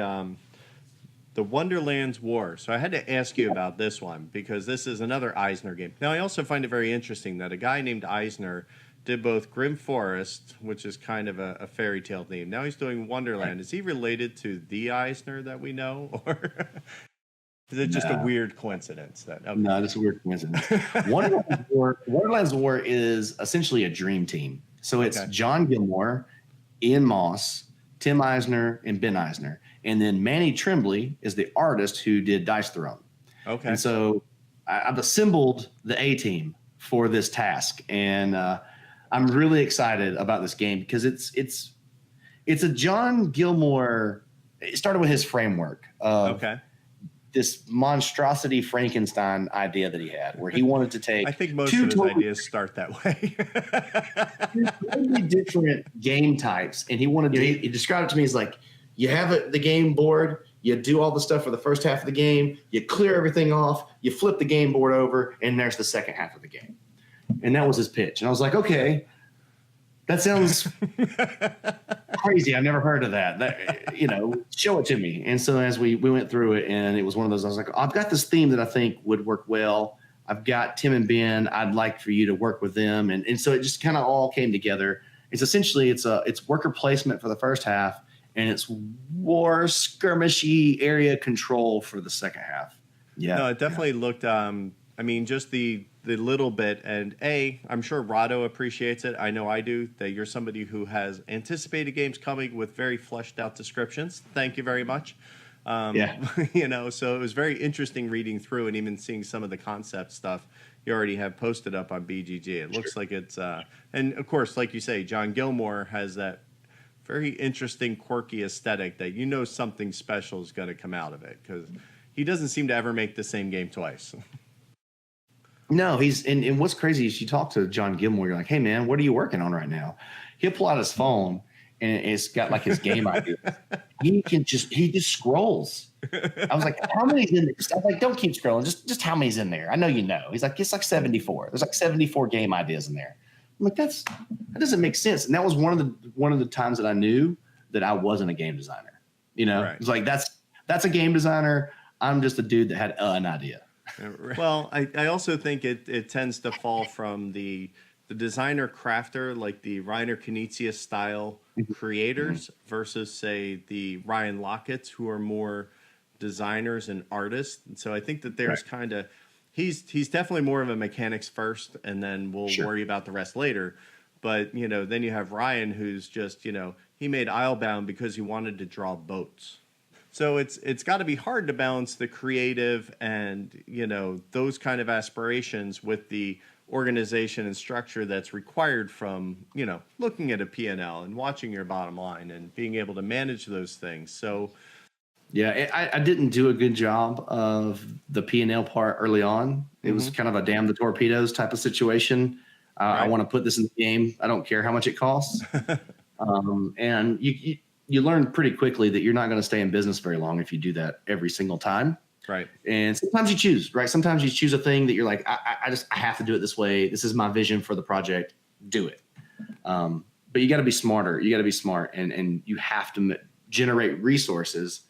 Wonderland's War. So I had to ask you about this one because this is another Eisner game. Now, I also find it very interesting that a guy named Eisner did both Grim Forest, which is kind of a fairy tale theme. Now he's doing Wonderland. Right. Is he related to the Eisner that we know, or is it just a weird coincidence? No, it's a weird coincidence. Wonderland's War is essentially a dream team. So it's John Gilmore, Ian Moss, Tim Eisner, and Ben Eisner. And then Manny Tremblay is the artist who did Dice Throne. Okay. And so I've assembled the A-team for this task. And I'm really excited about this game because it's a John Gilmore. It started with his framework of this monstrosity Frankenstein idea that he had, where he wanted to take. I think most of his ideas start that way. Two totally different game types, and he wanted to. He described it to me as like, you have the game board, you do all the stuff for the first half of the game, you clear everything off, you flip the game board over, and there's the second half of the game. And that was his pitch, and I was like, okay. That sounds crazy. I've never heard of that. Show it to me. And so as we went through it, and it was one of those, I was like, I've got this theme that I think would work well. I've got Tim and Ben. I'd like for you to work with them. And so it just kind of all came together. It's essentially, it's worker placement for the first half, and it's war skirmishy area control for the second half. Yeah. No, it definitely looked, just the little bit, and I'm sure Rado appreciates it. I know I do, that you're somebody who has anticipated games coming with very fleshed out descriptions. Thank you very much. So it was very interesting reading through and even seeing some of the concept stuff you already have posted up on BGG. It looks like it's, and of course, like you say, John Gilmore has that very interesting, quirky aesthetic that something special is going to come out of it because he doesn't seem to ever make the same game twice. No, and what's crazy is you talk to John Gilmore, you're like, hey man, what are you working on right now? He'll pull out his phone and it's got like his game ideas. He just scrolls. I was like, how many's in there? I was like, don't keep scrolling. Just how many's in there? I know you know. He's like, it's like 74. There's like 74 game ideas in there. I'm like, that doesn't make sense. And that was one of the times that I knew that I wasn't a game designer. You know, right. It's like that's a game designer. I'm just a dude that had an idea. Well, I also think it tends to fall from the designer crafter, like the Reiner Knizia style creators versus, say, the Ryan Lockett's, who are more designers and artists. And so I think that there's kind of, he's definitely more of a mechanics first, and then we'll worry about the rest later. But, you know, then you have Ryan, who's just, you know, he made Islebound because he wanted to draw boats. So it's got to be hard to balance the creative and, you know, those kind of aspirations with the organization and structure that's required from, you know, looking at a P&L and watching your bottom line and being able to manage those things. So, yeah, I didn't do a good job of the P&L part early on. It was kind of a damn the torpedoes type of situation. I want to put this in the game. I don't care how much it costs. And you learn pretty quickly that you're not going to stay in business very long if you do that every single time. Right. And sometimes you choose, right? Sometimes you choose a thing that you're like, I have to do it this way. This is my vision for the project. Do it. But you got to be smarter. You got to be smart, and you have to generate resources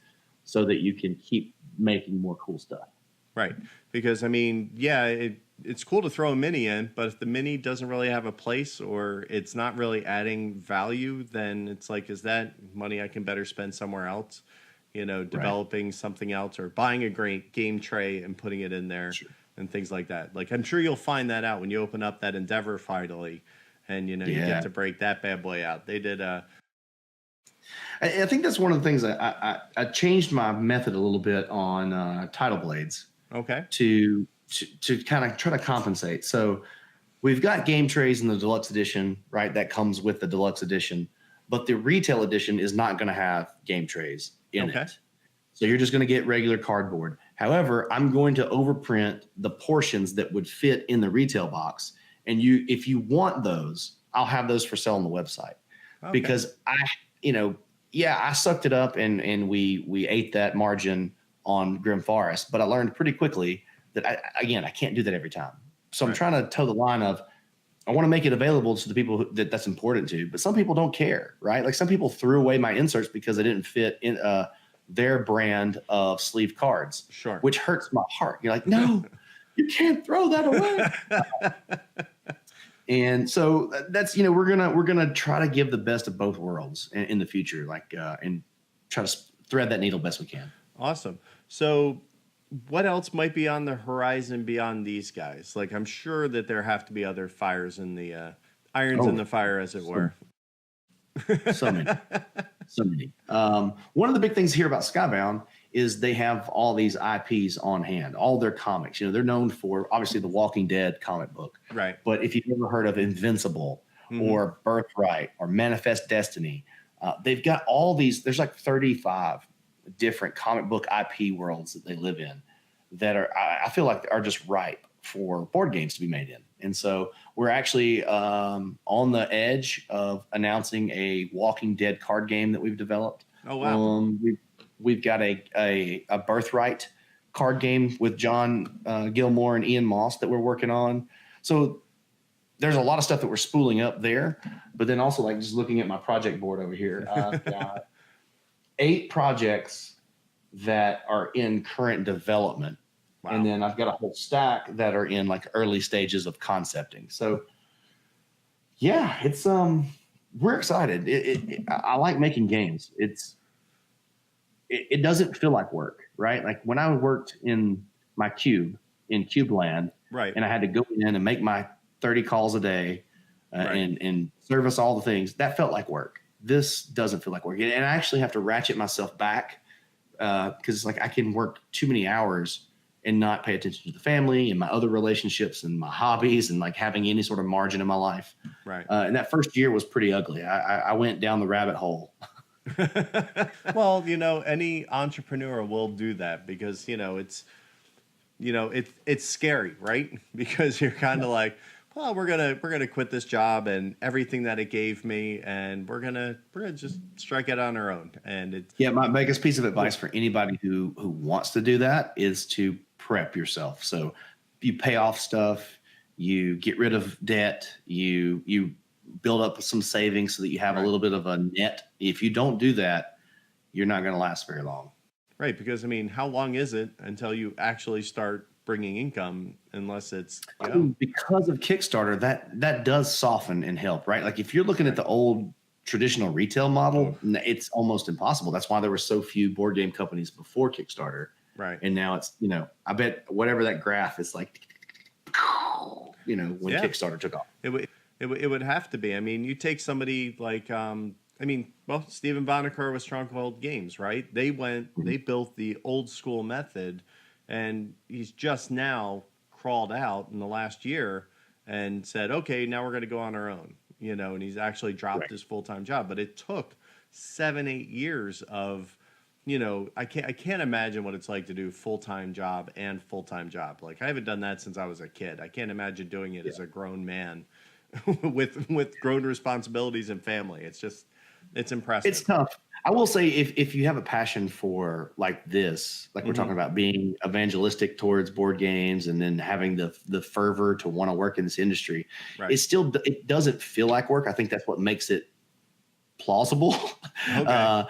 so that you can keep making more cool stuff. Right. Because, I mean, yeah, it's cool to throw a mini in, but if the mini doesn't really have a place or it's not really adding value, then it's like, is that money I can better spend somewhere else? You know, developing something else or buying a great game tray and putting it in there and things like that. Like, I'm sure you'll find that out when you open up that Endeavor finally and, you know, you get to break that bad boy out. They did I think that's one of the things that I changed my method a little bit on Tidal Blades. Okay. To kind of try to compensate. So we've got game trays in the deluxe edition, right? That comes with the deluxe edition, but the retail edition is not going to have game trays in it. So you're just going to get regular cardboard. However, I'm going to overprint the portions that would fit in the retail box. And if you want those, I'll have those for sale on the website because I sucked it up and we ate that margin on Grim Forest, but I learned pretty quickly that I can't do that every time. So I'm trying to toe the line of, I want to make it available to the people that's important to, but some people don't care, right? Like some people threw away my inserts because they didn't fit in their brand of sleeve cards, which hurts my heart. You're like, no, you can't throw that away. And so that's, we're gonna try to give the best of both worlds in the future, and try to thread that needle best we can. Awesome. So what else might be on the horizon beyond these guys? Like, I'm sure that there have to be other fires in the irons in the fire, as it were. So many. One of the big things here about Skybound is they have all these IPs on hand, all their comics. They're known for, obviously, the Walking Dead comic book. Right. But if you've ever heard of Invincible or Birthright or Manifest Destiny, they've got all these. There's like 35 different comic book IP worlds that they live in that I feel like are just ripe for board games to be made in. And so we're actually on the edge of announcing a Walking Dead card game that we've developed. Oh, wow. We've got a Birthright card game with John Gilmore and Ian Moss that we're working on. So there's a lot of stuff that we're spooling up there, but then also like just looking at my project board over here, I've got 8 projects that are in current development. Wow. And then I've got a whole stack that are in like early stages of concepting. So yeah, it's we're excited. I like making games. It doesn't feel like work, right? Like when I worked in my cube in Cube Land, right, and I had to go in and make my 30 calls a day and service all the things, that felt like work. This doesn't feel like work. And I actually have to ratchet myself back because it's like I can work too many hours and not pay attention to the family and my other relationships and my hobbies and like having any sort of margin in my life. Right. And that first year was pretty ugly. I went down the rabbit hole Well, any entrepreneur will do that because, it's scary, right? Because you're kind of like, well, we're gonna quit this job and everything that it gave me, and we're gonna just strike it on our own. And my biggest piece of advice for anybody who wants to do that is to prep yourself. So you pay off stuff, you get rid of debt, you build up some savings so that you have a little bit of a net. If you don't do that, you're not going to last very long. Right, because how long is it until you actually start bringing income? Unless it's because of Kickstarter, that does soften and help, right? Like if you're looking at the old traditional retail model, it's almost impossible. That's why there were so few board game companies before Kickstarter, right? And now it's I bet whatever that graph is like, when Kickstarter took off. It would have to be. You take somebody like, Stephen Bonneker with Stronghold Games, right? They built the old school method, and he's just now crawled out in the last year and said, okay, now we're going to go on our own, and he's actually dropped his full-time job. But it took 7-8 years of, I can't imagine what it's like to do full-time job and full-time job. Like I haven't done that since I was a kid. I can't imagine doing it as a grown man with grown responsibilities and family. It's impressive. It's tough. I will say if you have a passion for like this, like we're talking about being evangelistic towards board games and then having the fervor to want to work in this industry, it doesn't feel like work. I think that's what makes it plausible. Okay.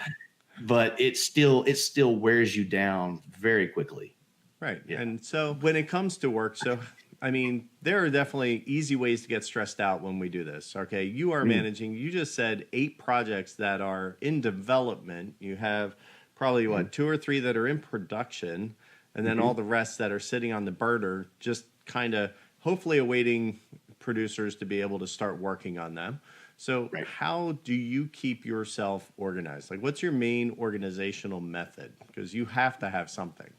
But it still wears you down very quickly. Right. Yeah. And so when it comes to work, there are definitely easy ways to get stressed out when we do this. Okay. You are managing, you just said 8 projects that are in development. You have probably 2 or 3 that are in production, and then all the rest that are sitting on the burner, just kind of hopefully awaiting producers to be able to start working on them. So how do you keep yourself organized? Like what's your main organizational method? Because you have to have something.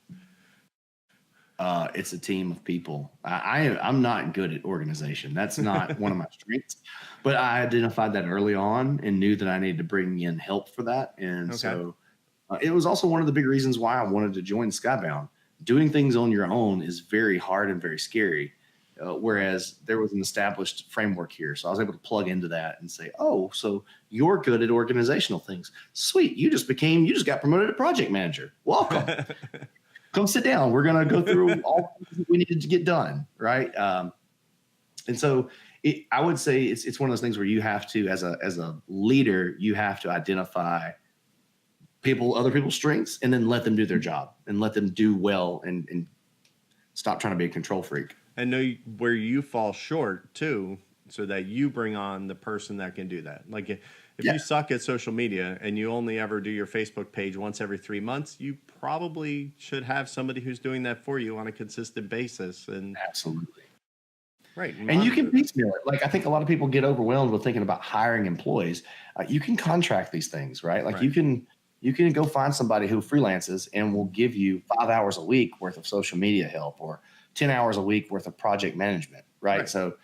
It's a team of people. I'm not good at organization. That's not one of my strengths, but I identified that early on and knew that I needed to bring in help for that. And so it was also one of the big reasons why I wanted to join Skybound. Doing things on your own is very hard and very scary. Whereas there was an established framework here. So I was able to plug into that and say, oh, so you're good at organizational things. Sweet. You just got promoted to project manager. Welcome. Come sit down. We're going to go through all we needed to get done. Right. And so I would say it's one of those things where you have to, as a leader, you have to identify other people's strengths and then let them do their job and let them do well and stop trying to be a control freak. And know where you fall short too, so that you bring on the person that can do that. Like if you suck at social media and you only ever do your Facebook page once every 3 months, you probably should have somebody who's doing that for you on a consistent basis. And absolutely. Right. And you can piecemeal it. Like I think a lot of people get overwhelmed with thinking about hiring employees. You can contract these things, right? Like you can go find somebody who freelances and will give you 5 hours a week worth of social media help or 10 hours a week worth of project management, right? So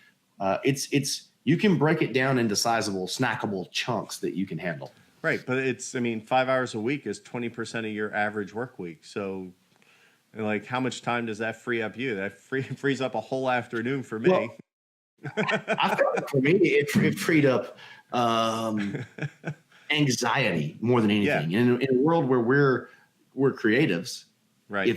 it's you can break it down into sizable, snackable chunks that you can handle. Right, but 5 hours a week is 20% of your average work week. So, like, how much time does that free up you? That frees up a whole afternoon for me. Well, I feel like for me, it freed up anxiety more than anything. Yeah. In a world where we're creatives, right?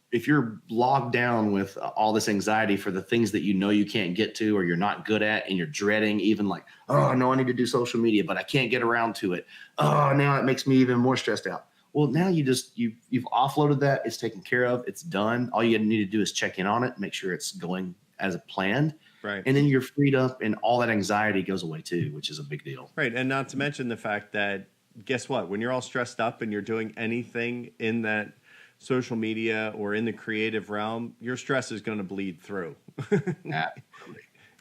If you're logged down with all this anxiety for the things that you can't get to or you're not good at and you're dreading even like, oh, no, I need to do social media, but I can't get around to it. Oh, now it makes me even more stressed out. Well, now you've offloaded that. It's taken care of. It's done. All you need to do is check in on it, make sure it's going as planned. Right. And then you're freed up and all that anxiety goes away too, which is a big deal. Right. And not to mention the fact that, guess what? When you're all stressed up and you're doing anything in that social media or in the creative realm, your stress is going to bleed through.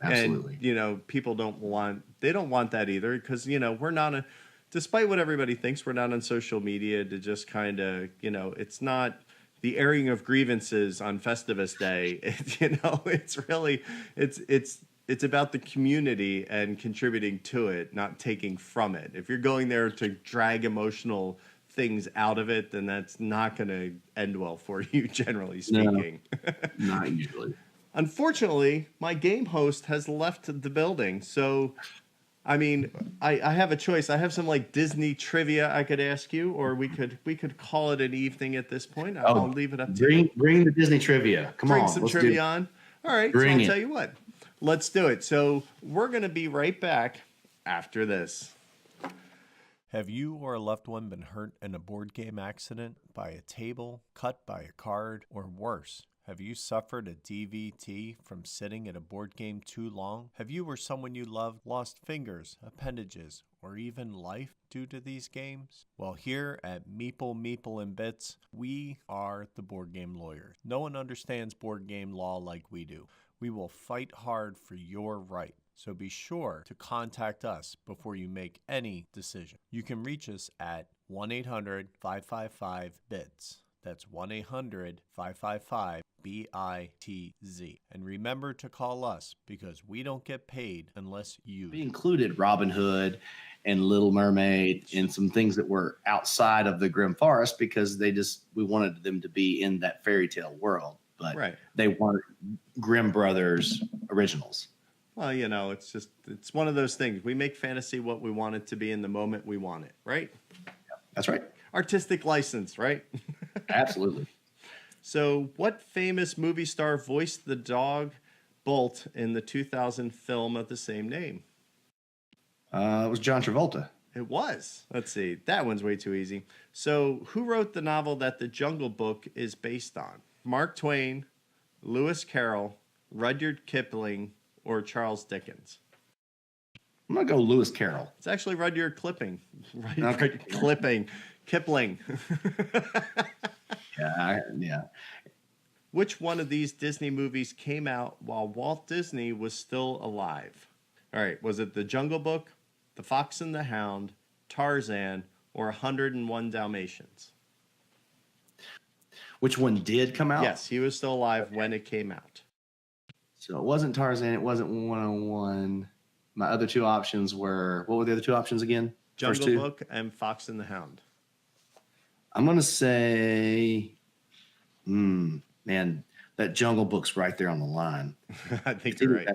Absolutely. And, people don't want that either because, we're not despite what everybody thinks, we're not on social media to just kind of, it's not the airing of grievances on Festivus Day. It's really, it's it's about the community and contributing to it, not taking from it. If you're going there to drag emotional things out of it, then that's not going to end well for you, generally speaking. No, not usually. Unfortunately, my game host has left the building, so I mean, I have a choice. I have some like Disney trivia I could ask you, or we could call it an evening at this point. I'll leave it up to you. Bring the Disney trivia. Bring some trivia on. All right, so I'll tell you what. Let's do it. So we're going to be right back after this. Have you or a loved one been hurt in a board game accident, by a table, cut by a card, or worse? Have you suffered a DVT from sitting at a board game too long? Have you or someone you love lost fingers, appendages, or even life due to these games? Well, here at Meeple and Bits, we are the board game lawyers. No one understands board game law like we do. We will fight hard for your right. So be sure to contact us before you make any decision. You can reach us at 1-800-555-BITS. That's 1-800-555-BITZ. And remember to call us because we don't get paid unless you. We included Robin Hood and Little Mermaid and some things that were outside of the Grim Forest because we wanted them to be in that fairy tale world. But they weren't Grimm Brothers originals. Well, it's one of those things. We make fantasy what we want it to be in the moment we want it, right? That's right. Artistic license, right? Absolutely. So what famous movie star voiced the dog Bolt in the 2000 film of the same name? It was John Travolta. It was. Let's see. That one's way too easy. So who wrote the novel that The Jungle Book is based on? Mark Twain, Lewis Carroll, Rudyard Kipling, or Charles Dickens? I'm going to go Lewis Carroll. It's actually Rudyard Kipling. Kipling. Yeah. Which one of these Disney movies came out while Walt Disney was still alive? All right, was it The Jungle Book, The Fox and the Hound, Tarzan, or 101 Dalmatians? Which one did come out? Yes, he was still alive when it came out. So it wasn't Tarzan, it wasn't 101. My other two options were, what were the other two options again? Jungle Book and Fox and the Hound. I'm going to say, man, that Jungle Book's right there on the line. I think you're right.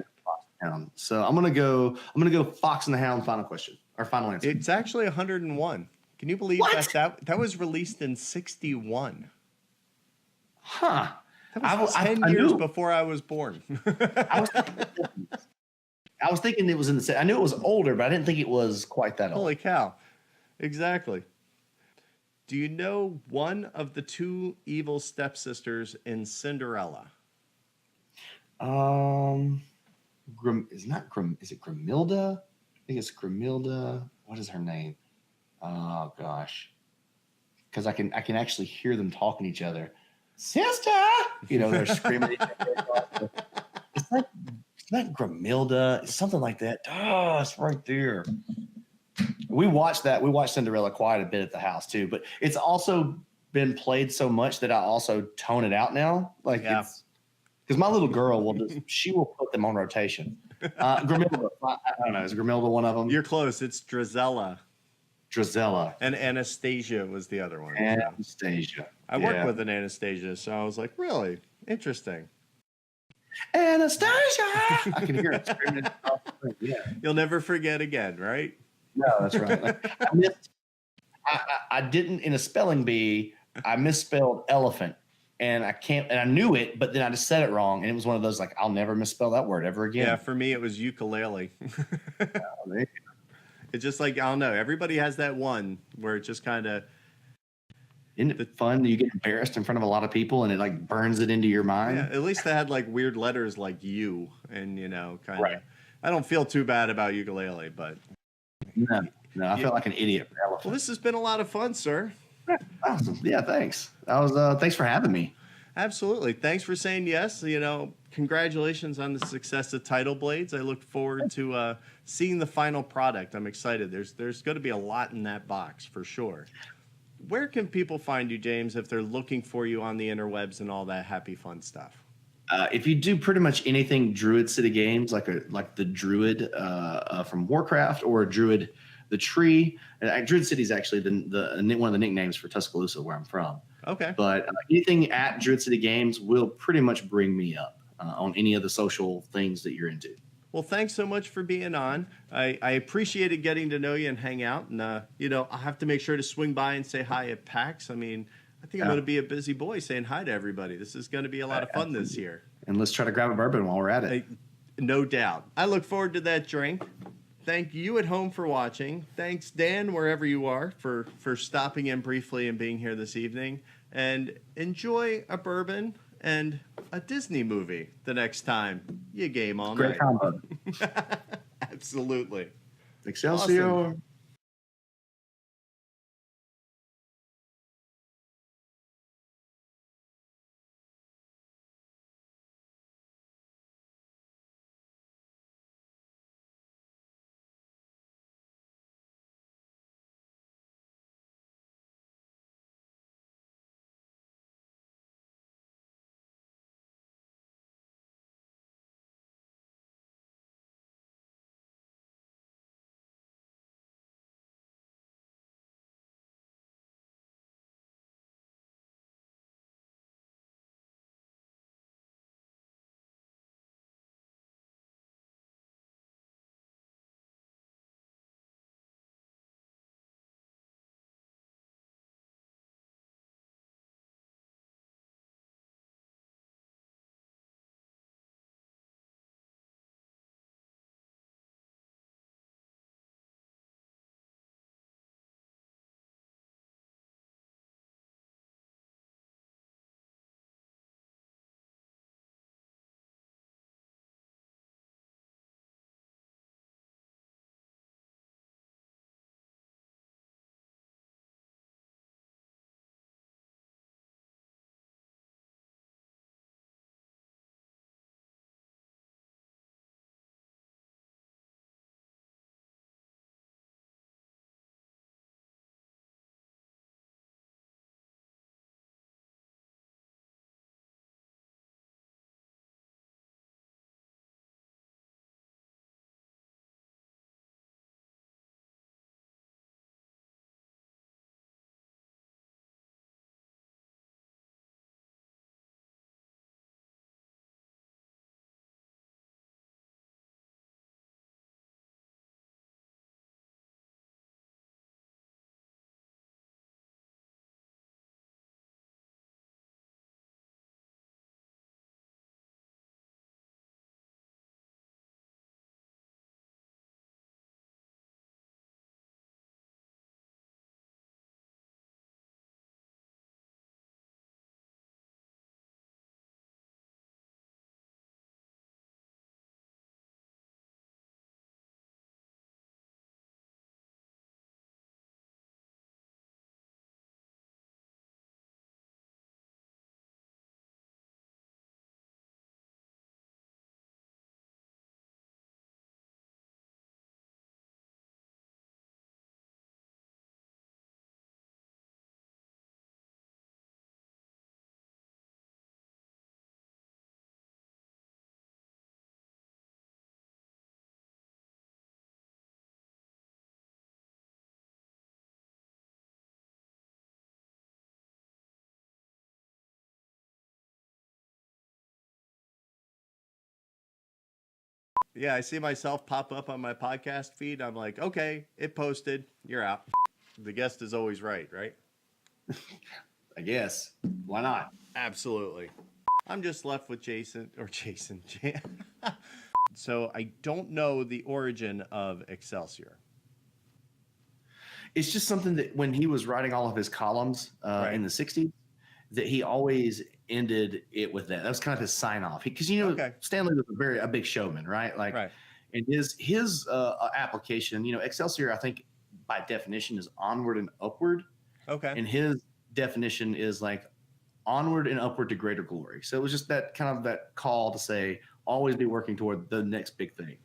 So I'm going to go Fox and the Hound, final question, or final answer. It's actually 101. Can you believe that was released in 61? Huh. That was 10 years before I was born. I was thinking it was in the. I knew it was older, but I didn't think it was quite that old. Holy cow! Exactly. Do you know one of the two evil stepsisters in Cinderella? Is it Grimilda? I think it's Grimilda. What is her name? Oh gosh, because I can actually hear them talking to each other. Sister, they're screaming at each other. It's not Grimilda. It's something like that. Oh, it's right there. We watched Cinderella quite a bit at the house too, but it's also been played so much that I also tone it out now. Because my little girl will put them on rotation. Grimilda, I don't know. Is Grimilda one of them? You're close. It's Drizella. And Anastasia was the other one. Anastasia. I worked with an Anastasia, so I was like, really interesting. Anastasia! I can hear it screaming. Yeah. You'll never forget again, right? No, that's right. I didn't in a spelling bee. I misspelled elephant, and I knew it, but then I just said it wrong, and it was one of those like I'll never misspell that word ever again. Yeah, for me it was ukulele. It's just like I don't know. Everybody has that one where it just kind of. Isn't it fun that you get embarrassed in front of a lot of people and it like burns it into your mind? Yeah, at least they had like weird letters like U and kind of. Right. I don't feel too bad about ukulele, but. No, I feel like an idiot for elephant. Well, this has been a lot of fun, sir. Awesome. Yeah, thanks. Thanks for having me. Absolutely. Thanks for saying yes. Congratulations on the success of Tidal Blades. I look forward to seeing the final product. I'm excited. There's going to be a lot in that box for sure. Where can people find you, James, if they're looking for you on the interwebs and all that happy fun stuff? If you do pretty much anything Druid City games, like the Druid from Warcraft or Druid the Tree, Druid City is actually one of the nicknames for Tuscaloosa, where I'm from. Okay. But anything at Druid City Games will pretty much bring me up on any of the social things that you're into. Well, thanks so much for being on. I appreciated getting to know you and hang out. And, I'll have to make sure to swing by and say hi at PAX. I mean, I think I'm going to be a busy boy saying hi to everybody. This is going to be a lot of fun this year. And let's try to grab a bourbon while we're at it. No doubt. I look forward to that drink. Thank you at home for watching. Thanks, Dan, wherever you are, for stopping in briefly and being here this evening. And enjoy a bourbon and a Disney movie the next time you game all night. Great combo. Absolutely. Excelsior. Awesome. Yeah, I see myself pop up on my podcast feed. I'm like, okay, it posted. You're out. The guest is always right? I guess. Why not? Absolutely. I'm just left with Jason. So I don't know the origin of Excelsior. It's just something that when he was writing all of his columns in the 60s, that he always ended it with that. That was kind of his sign off. Because, Stanley was a big showman, right? And his application, Excelsior, I think by definition is onward and upward. Okay. And his definition is like onward and upward to greater glory. So it was just that kind of that call to say, always be working toward the next big thing.